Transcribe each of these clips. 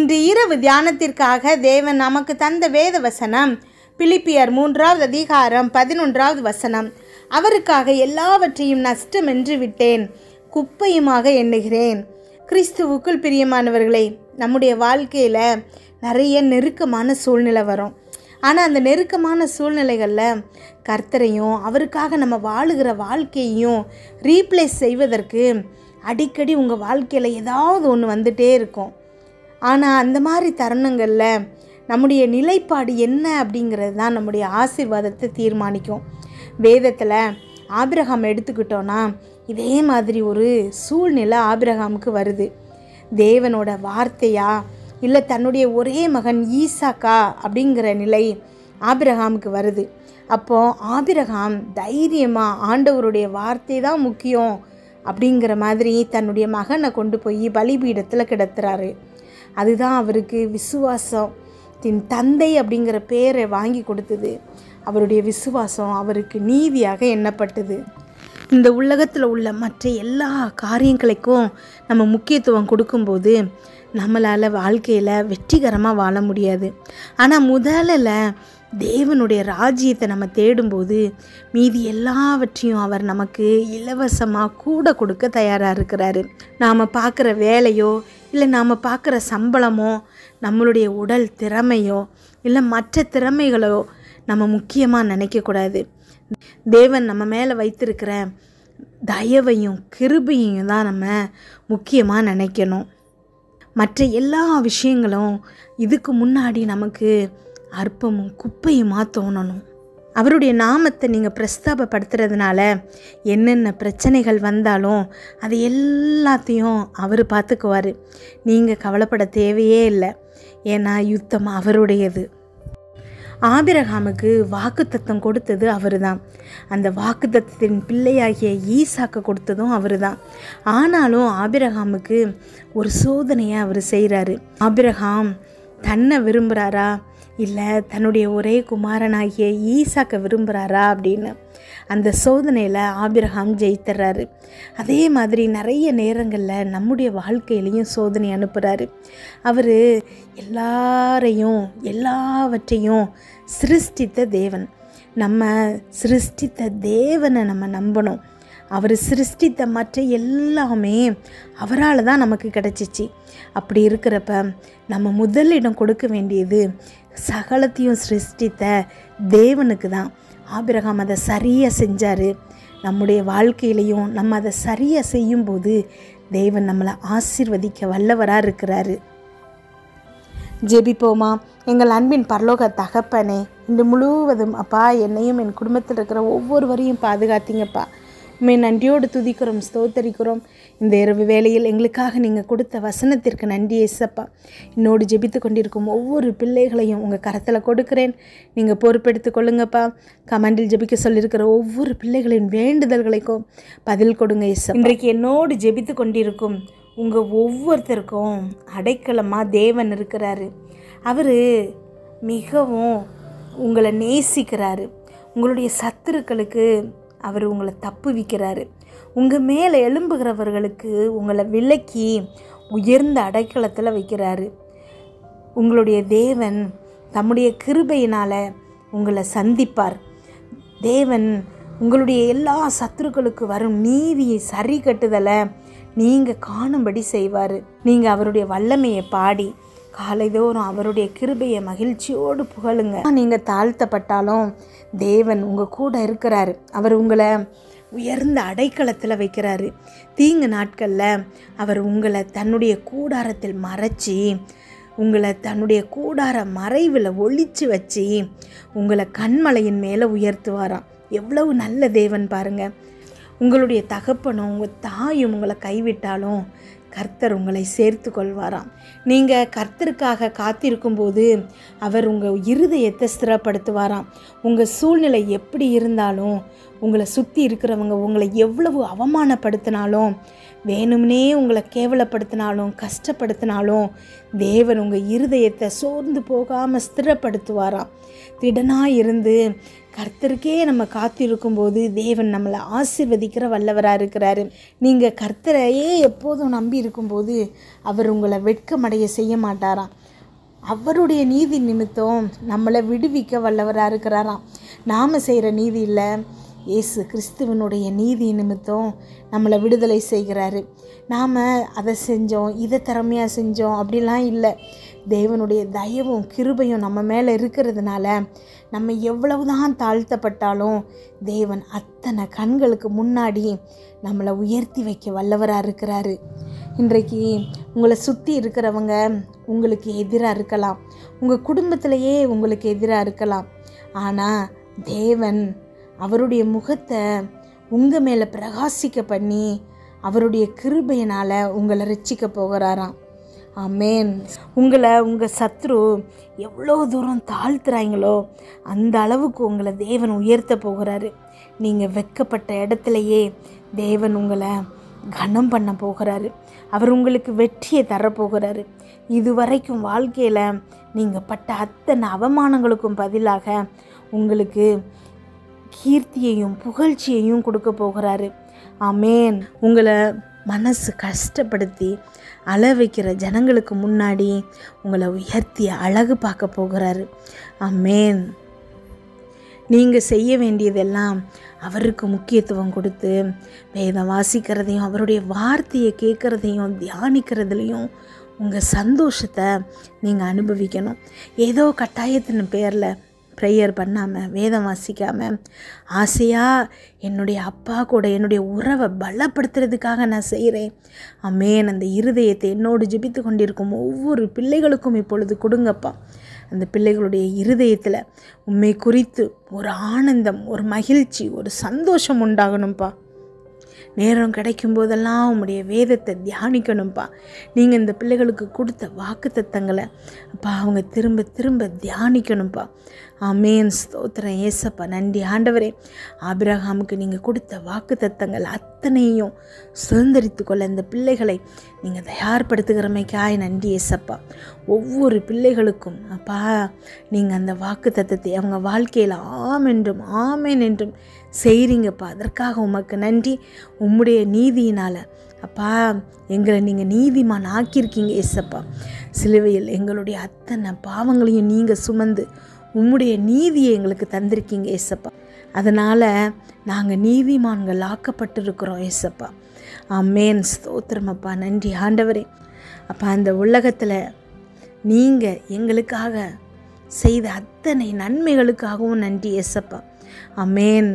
இன்று இரவு தியானத்திற்காக தேவன் நமக்கு தந்த வேத வசனம் பிலிப்பியர் 3வது அதிகாரம் 11வது வசனம். அவருக்காக எல்லாவற்றையும் நஷ்டமென்று விட்டேன், குப்பையுமாக எண்ணுகிறேன். கிறிஸ்துவுக்குள் பிரியமானவர்களே, நம்முடைய வாழ்க்கையில் நிறைய நெருக்கமான சூழ்நிலை வரும். ஆனால் அந்த நெருக்கமான சூழ்நிலைகளில் கர்த்தரையும் அவருக்காக நம்ம வாழுகிற வாழ்க்கையையும் ரீப்ளேஸ் செய்வதற்கு அடிக்கடி உங்கள் வாழ்க்கையில் ஏதாவது ஒன்று வந்துகிட்டே இருக்கும். ஆனால் அந்த மாதிரி தருணங்களில் நம்முடைய நிலைப்பாடு என்ன அப்படிங்கிறது தான் நம்முடைய ஆசீர்வாதத்தை தீர்மானிக்கும். வேதத்தில் ஆபிரகாம் எடுத்துக்கிட்டோன்னா இதே மாதிரி ஒரு சூழ்நிலை ஆபிரகாமுக்கு வருது. தேவனோட வார்த்தையா இல்லை தன்னுடைய ஒரே மகன் ஈசாக்கா அப்படிங்கிற நிலை ஆபிரகாமுக்கு வருது. அப்போது ஆபிரகாம் தைரியமாக ஆண்டவருடைய வார்த்தை தான் முக்கியம் அப்படிங்கிற மாதிரி தன்னுடைய மகனை கொண்டு போய் பலிபீடத்தில் கிடத்துறாரு. அதுதான் அவருக்கு விசுவாசத்தின் தந்தை அப்படிங்கிற பேரை வாங்கி கொடுத்தது. அவருடைய விசுவாசம் அவருக்கு நீதியாக எண்ணப்பட்டது. இந்த உலகத்தில் உள்ள மற்ற எல்லா காரியங்களுக்கும் நம்ம முக்கியத்துவம் கொடுக்கும்போது நம்மளால் வாழ்க்கையில் வெற்றிகரமாக வாழ முடியாது. ஆனால் முதல்ல தேவனுடைய ராஜ்யத்தை நம்ம தேடும்போது மீதி எல்லாவற்றையும் அவர் நமக்கு இலவசமாக கூட கொடுக்க தயாராக இருக்கிறாரு. நாம் பார்க்குற வேலையோ இல்லை நாம் பார்க்குற சம்பளமோ நம்மளுடைய உடல் திறமையோ இல்லை மற்ற திறமைகளோ நம்ம முக்கியமாக நினைக்கக்கூடாது. தேவன் நம்ம மேலே வைத்திருக்கிற தயவையும் கிருபையும் தான் நம்ம முக்கியமாக நினைக்கணும். மற்ற எல்லா விஷயங்களும் இதுக்கு முன்னாடி நமக்கு அற்பமும் குப்பையுமா தோணணும். அவருடைய நாமத்தை நீங்கள் பிரஸ்தாபப்படுத்துறதுனால என்னென்ன பிரச்சனைகள் வந்தாலும் அது எல்லாத்தையும் அவர் பார்த்துக்குவார். நீங்கள் கவலைப்பட தேவையே இல்லை. ஏன்னா யுத்தம் அவருடையது. ஆபிரகாமுக்கு வாக்குத்தத்தம் கொடுத்தது அவர் தான். அந்த வாக்குத்தத்தத்தின் பிள்ளையாகிய ஈசாக்கு கொடுத்ததும் அவர் தான். ஆனாலும் ஆபிரகாமுக்கு ஒரு சோதனையை அவர் செய்கிறாரு. ஆபிரகாம் தன்னை விரும்புகிறாரா இல்லை தன்னுடைய ஒரே குமாரனாகிய ஈசாக்கை விரும்புகிறாரா அப்படின்னு அந்த சோதனையில் ஆபிரகாம் ஜெயித்துறாரு. அதே மாதிரி நிறைய நேரங்களில் நம்முடைய வாழ்க்கையிலையும் சோதனை அனுப்புகிறாரு. அவர் எல்லாவற்றையும் சிருஷ்டித்த தேவன். நம்ம சிருஷ்டித்த தேவனை நம்ம நம்பணும். அவர் சிருஷ்டித்த மற்ற எல்லாமே அவரால் தான் நமக்கு கிடச்சிச்சு. அப்படி இருக்கிறப்ப நம்ம முதலிடம் கொடுக்க வேண்டியது சகலத்தையும் சிருஷ்டித்த தேவனுக்கு தான். ஆபிரகாம் அதை சரியாக செஞ்சார். நம்முடைய வாழ்க்கையிலையும் நம்ம அதை சரியாக செய்யும்போது தேவன் நம்மளை ஆசீர்வதிக்க வல்லவராக இருக்கிறாரு. ஜெபிப்போமா. எங்கள் அன்பின் பரலோக தகப்பனே, இன்று முழுவதும் அப்பா என்னையும் என் குடும்பத்தில் இருக்கிற ஒவ்வொருவரையும் பாதுகாத்தீங்கப்பா. உண்மை நன்றியோடு துதிக்கிறோம், ஸ்தோத்தரிக்கிறோம். இந்த இரவு வேளையில் எங்களுக்காக நீங்கள் கொடுத்த வசனத்திற்கு நன்றி ஏசப்பா. என்னோடு ஜெபித்து கொண்டிருக்கும் ஒவ்வொரு பிள்ளைகளையும் உங்கள் கரத்தில் கொடுக்கிறேன். நீங்கள் பொறுப்பெடுத்து கொள்ளுங்கப்பா. கமெண்டில் ஜெபிக்க சொல்லியிருக்கிற ஒவ்வொரு பிள்ளைகளின் வேண்டுதல்களுக்கும் பதில் கொடுங்க ஏசப்பா. இன்றைக்கு என்னோடு ஜெபித்து கொண்டிருக்கும் உங்கள் ஒவ்வொருத்தருக்கும் அடைக்கலமாக தேவன் இருக்கிறாரு. அவர் மிகவும் உங்களை நேசிக்கிறாரு. உங்களுடைய சத்துருக்களுக்கு அவர் உங்களை தப்புவிக்கிறாரு. உங்கள் மேலே எழும்புகிறவர்களுக்கு உங்களை விலக்கி உயர்ந்த அடைக்கலத்தில் வைக்கிறாரு. உங்களுடைய தேவன் தம்முடைய கிருபையினால் உங்களை சந்திப்பார். தேவன் உங்களுடைய எல்லா சத்துருக்களுக்கு வரும் நீதியை சரி கட்டுதலை நீங்கள் காணும்படி செய்வார். நீங்கள் அவருடைய வல்லமையை பாடி காலைதோறும் அவருடைய கிருபையை மகிழ்ச்சியோடு புகழுங்க. நீங்கள் தாழ்த்தப்பட்டாலும் தேவன் உங்கள் கூட இருக்கிறாரு. அவர் உங்களை உயர்ந்த அடைக்கலத்தில் வைக்கிறாரு. தீங்கு நாட்களில் அவர் உங்களை தன்னுடைய கூடாரத்தில் மறைச்சி உங்களை தன்னுடைய கூடார மறைவில் ஒளிச்சு வச்சு உங்களை கண்மலையின் மேலே உயர்த்துவாராம். எவ்வளவு நல்ல தேவன் பாருங்கள். உங்களுடைய தகப்பனும் உங்கள் தாயும் உங்களை கைவிட்டாலும் கர்த்தர் உங்களை சேர்த்து கொள்வாராம். நீங்கள் கர்த்தருக்காக காத்திருக்கும்போது அவர் உங்கள் இருதயத்தை ஸ்திரப்படுத்துவாராம். உங்கள் சூழ்நிலை எப்படி இருந்தாலும், உங்களை சுற்றி இருக்கிறவங்க உங்களை எவ்வளவு அவமானப்படுத்தினாலும், வேணும்னே உங்களை கேவலப்படுத்தினாலும், கஷ்டப்படுத்தினாலும் தேவன் உங்கள் இருதயத்தை சோர்ந்து போகாமல் ஸ்திரப்படுத்துவாராம். திடனாக இருந்து கர்த்தருக்கே நம்ம காத்திருக்கும்போது தேவன் நம்மளை ஆசீர்வதிக்கிற வல்லவராக இருக்கிறாரு. நீங்கள் கர்த்தரையே எப்போதும் நம்பி இருக்கும்போது அவர் உங்களை வெட்கமடைய செய்ய மாட்டாராம். அவருடைய நீதி நிமித்தம் நம்மளை விடுவிக்க வல்லவராக இருக்கிறாராம். நாம் செய்கிற நீதி இல்லை, இயேசு கிறிஸ்துவனுடைய நீதி நிமித்தம் நம்மளை விடுதலை செய்கிறாரு. நாம் அதை செஞ்சோம், இதை திறமையாக செஞ்சோம் அப்படிலாம் இல்லை. தேவனுடைய தயவும் கிருபையும் நம்ம மேலே இருக்கிறதுனால நம்ம எவ்வளவுதான் தாழ்த்தப்பட்டாலும் தேவன் அத்தனை கண்களுக்கு முன்னாடி நம்மளை உயர்த்தி வைக்க வல்லவராக இருக்கிறாரு. இன்றைக்கு உங்களை சுற்றி இருக்கிறவங்க உங்களுக்கு எதிராக இருக்கலாம், உங்கள் குடும்பத்திலேயே உங்களுக்கு எதிராக இருக்கலாம். ஆனால் தேவன் அவருடைய முகத்தை உங்கள் மேலே பிரகாசிக்க பண்ணி அவருடைய கிருபையினால் உங்களை ரட்சிக்க போகிறாராம். ஆமேன். உங்களை உங்கள் சத்ரு எவ்வளோ தூரம் தாழ்த்துறாங்களோ அந்த அளவுக்கு உங்களை தேவன் உயர்த்த போகிறாரு. நீங்கள் வெட்கப்பட்ட இடத்துலையே தேவன் உங்களை கனம் பண்ண போகிறாரு. அவர் உங்களுக்கு வெற்றியை தரப்போகிறாரு. இதுவரைக்கும் வாழ்க்கையில் நீங்கள் பட்ட அத்தனை அவமானங்களுக்கும் பதிலாக உங்களுக்கு கீர்த்தியையும் புகழ்ச்சியையும் கொடுக்க போகிறாரு. ஆமேன். உங்களை மனசு கஷ்டப்படுத்தி அழ வைக்கிற ஜனங்களுக்கு முன்னாடி உங்களை உயர்த்தி அழகு பார்க்க போகிறாரு. ஆமேன். நீங்கள் செய்ய வேண்டியதெல்லாம் அவருக்கு முக்கியத்துவம் கொடுத்து வேதம் வாசிக்கிறதையும் அவருடைய வார்த்தையை கேட்குறதையும் தியானிக்கிறதுலையும் உங்கள் சந்தோஷத்தை நீங்கள் அனுபவிக்கணும். ஏதோ கட்டாயத்தின் பேரில் ப்ரேயர் பண்ணாமல் வேதம் வாசிக்காமல் ஆசையாக என்னுடைய அப்பா கூட என்னுடைய உறவை பலப்படுத்துறதுக்காக நான் செய்கிறேன். ஆமேன். அந்த இருதயத்தை என்னோடு ஜெபித்து கொண்டிருக்கும் ஒவ்வொரு பிள்ளைகளுக்கும் இப்பொழுது கொடுங்கப்பா. அந்த பிள்ளைகளுடைய இருதயத்தில் உண்மை குறித்து ஒரு ஆனந்தம், ஒரு மகிழ்ச்சி, ஒரு சந்தோஷம் உண்டாகணும்ப்பா. நேரம் கிடைக்கும் போதெல்லாம் உம்முடைய வேதத்தை தியானிக்கணும்ப்பா. நீங்கள் இந்த பிள்ளைகளுக்கு கொடுத்த வாக்குத்தத்தங்களை அப்பா அவங்க திரும்ப திரும்ப தியானிக்கணும்ப்பா. ஆமேன். ஸ்தோத்திரம் ஏசப்பா. நன்றி ஆண்டவரே. ஆபிரகாமுக்கு நீங்கள் கொடுத்த வாக்குத்தத்தங்கள் அத்தனையும் சுதந்திரித்து கொள்ள இந்த பிள்ளைகளை நீங்கள் தயார்படுத்துகிறமைக்காய் நன்றி ஏசப்பா. ஒவ்வொரு பிள்ளைகளுக்கும் அப்பா நீங்கள் அந்த வாக்குத்தத்தத்தை அவங்க வாழ்க்கையில் ஆம் என்றும் ஆமேன் என்றும் செய்கிறீங்கப்பா. அதற்காக உமக்கு நன்றி. உம்முடைய நீதியினால் அப்பா எங்களை நீங்கள் நீதிமான் ஆக்கியிருக்கீங்க ஏசப்பா. சிலுவையில் எங்களுடைய அத்தனை பாவங்களையும் நீங்கள் சுமந்து உம்முடைய நீதியை எங்களுக்கு தந்திருக்கீங்க ஏசப்பா. அதனால் நாங்கள் நீதிமான்கள் ஆக்கப்பட்டிருக்கிறோம் ஏசப்பா. ஆமேன். ஸ்தோத்திரமப்பா. நன்றி ஆண்டவரே. அப்பா அந்த உலகத்தில் நீங்கள் எங்களுக்காக செய்த அத்தனை நன்மைகளுக்காகவும் நன்றி ஏசப்பா. ஆமேன்.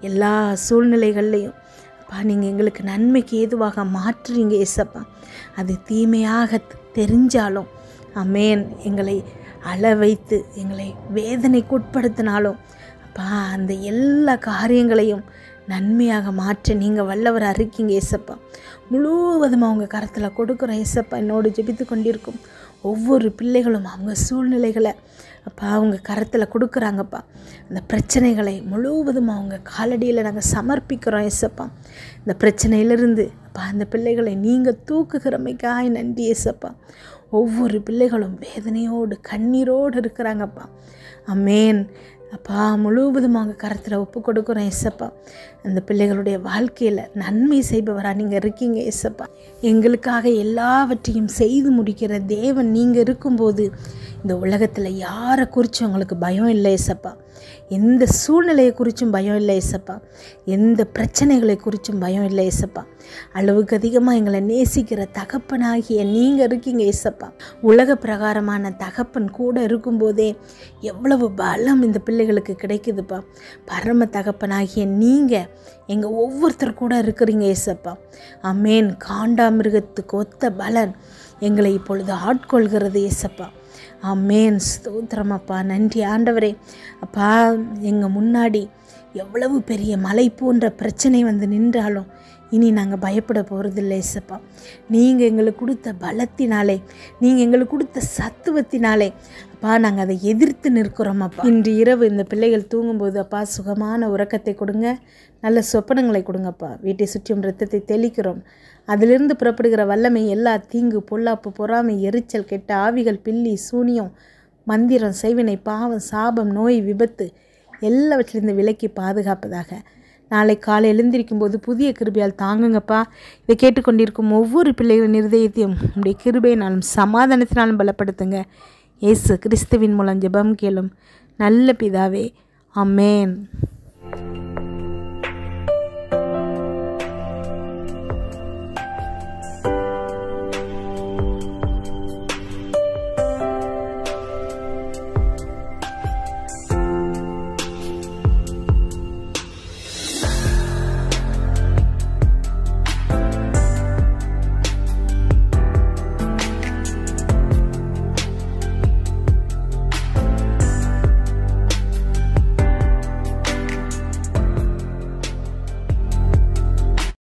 எல்லா சூழ்நிலைகள்லையும் அப்பா நீங்கள் எங்களுக்கு நன்மைக்கு ஏதுவாக மாற்றுறீங்க ஏசப்பா. அது தீமையாக தெரிஞ்சாலும் ஆமேன் எங்களை அழ வைத்து எங்களை வேதனைக்கு உட்படுத்தினாலும் அப்பா அந்த எல்லா காரியங்களையும் நன்மையாக மாற்ற நீங்கள் வல்லவராக இருக்கீங்க ஏசப்பா. முழுவதும் அவங்க கரத்தில் கொடுக்குறோம் ஏசப்பா. என்னோடு ஜெபித்து கொண்டிருக்கும் ஒவ்வொரு பிள்ளைகளும் அவங்க சூழ்நிலைகளை அப்பா அவங்க கரத்தில் கொடுக்குறாங்கப்பா. அந்த பிரச்சனைகளை முழுவதும் அவங்க காலடியில் நாங்கள் சமர்ப்பிக்கிறோம் ஏசப்பா. இந்த பிரச்சனையிலிருந்து அப்பா அந்த பிள்ளைகளை நீங்கள் தூக்குகிறமைக்காய் நன்றி ஏசப்பா. ஒவ்வொரு பிள்ளைகளும் வேதனையோடு கண்ணீரோடு இருக்கிறாங்கப்பா. ஆமேன். அப்பா முழுவதும் அவங்க கரத்தில் ஒப்பு கொடுக்குறோம் ஏசப்பா. அந்த பிள்ளைகளுடைய வாழ்க்கையில் நன்மை செய்பவராக நீங்கள் இருக்கீங்க ஏசப்பா. எங்களுக்காக எல்லாவற்றையும் செய்து முடிக்கிற தேவன் நீங்கள் இருக்கும்போது இந்த உலகத்தில் யாரை குறித்தும் உங்களுக்கு பயம் இல்லை ஏசப்பா. எந்த சூழ்நிலையை குறித்தும் பயம் இல்லை ஏசப்பா. எந்த பிரச்சனைகளை குறித்தும் பயம் இல்லை ஏசப்பா. அளவுக்கு அதிகமாக எங்களை நேசிக்கிற தகப்பனாகிய நீங்கள் இருக்கீங்க ஏசப்பா. உலக பிரகாரமான தகப்பன் கூட இருக்கும்போதே எவ்வளவு பலம் இந்த பிள்ளைகளுக்கு கிடைக்குதுப்பா. பரம தகப்பனாகிய நீங்கள் எங்கள் ஒவ்வொருத்தர் கூட இருக்கிறீங்க ஏசப்பா. ஆமேன். காண்டாமிருகத்துக்கு ஒத்த பலன் எங்களை இப்பொழுது ஆட்கொள்கிறது ஏசப்பா. ஆமேன். ஸ்தோத்திரமப்பா. நன்றி ஆண்டவரே. அப்பா எங்கள் முன்னாடி எவ்வளவு பெரிய மலை போன்ற பிரச்சனை வந்து நின்றாலும் இனி நாங்கள் பயப்பட போகிறதில்லை ஏசப்பா. நீங்கள் எங்களுக்கு கொடுத்த பலத்தினாலே, நீங்கள் எங்களுக்கு கொடுத்த சத்துவத்தினாலே அப்பா நாங்கள் அதை எதிர்த்து நிற்கிறோம் அப்பா. இன்று இரவு இந்த பிள்ளைகள் தூங்கும்போது அப்பா சுகமான உறக்கத்தை கொடுங்க, நல்ல சொப்பனங்களை கொடுங்கப்பா. வீட்டை சுற்றியும் இரத்தத்தை தெளிக்கிறோம். அதிலிருந்து புறப்படுகிற வல்லமை எல்லா தீங்கு பொல்லாப்பு பொறாமை எரிச்சல் கெட்ட ஆவிகள் பில்லி சூனியம் மந்திரம் செய்வினை பாவம் சாபம் நோய் விபத்து எல்லாவற்றிலிருந்து விலக்கி பாதுகாப்பதாக. நாளை காலை எழுந்திருக்கும் போது புதிய கிருபையால் தாங்குங்கப்பா. இதை கேட்டுக்கொண்டிருக்கும் ஒவ்வொரு பிள்ளைகளின் இருதயத்தையும் உடைய கிருபையினாலும் சமாதானத்தினாலும் பலப்படுத்துங்க. இயேசு கிறிஸ்துவின் மூலம் ஜெபம் கேளும் நல்ல பிதாவே, ஆமென்.